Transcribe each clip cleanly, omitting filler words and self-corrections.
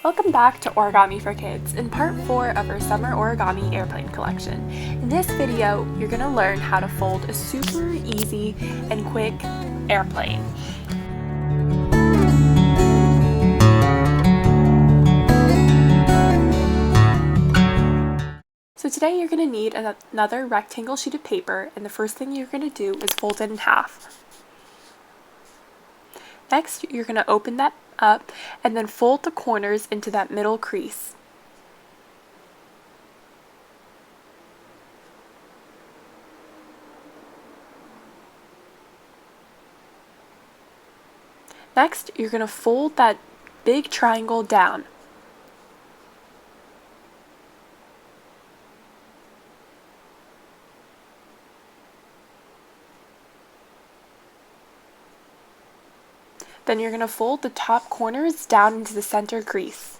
Welcome back to Origami for Kids in part 4 of our summer origami airplane collection. In this video, you're going to learn how to fold a super easy and quick airplane. So today you're going to need another rectangle sheet of paper, and the first thing you're going to do is fold it in half. Next, you're going to open that up and then fold the corners into that middle crease. Next, you're going to fold that big triangle down. Then you're going to fold the top corners down into the center crease.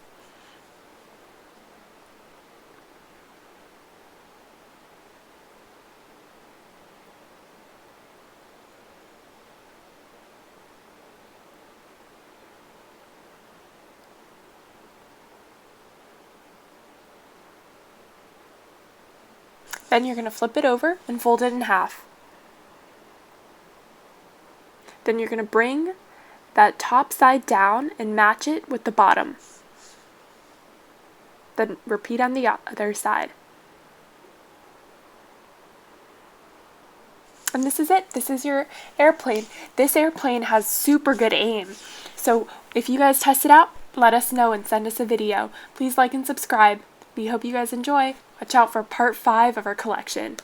Then you're going to flip it over and fold it in half. Then you're going to bring that top side down and match it with the bottom. Then repeat on the other side. And this is it. This is your airplane. This airplane has super good aim. So if you guys test it out, let us know and send us a video. Please like and subscribe. We hope you guys enjoy. Watch out for part 5 of our collection.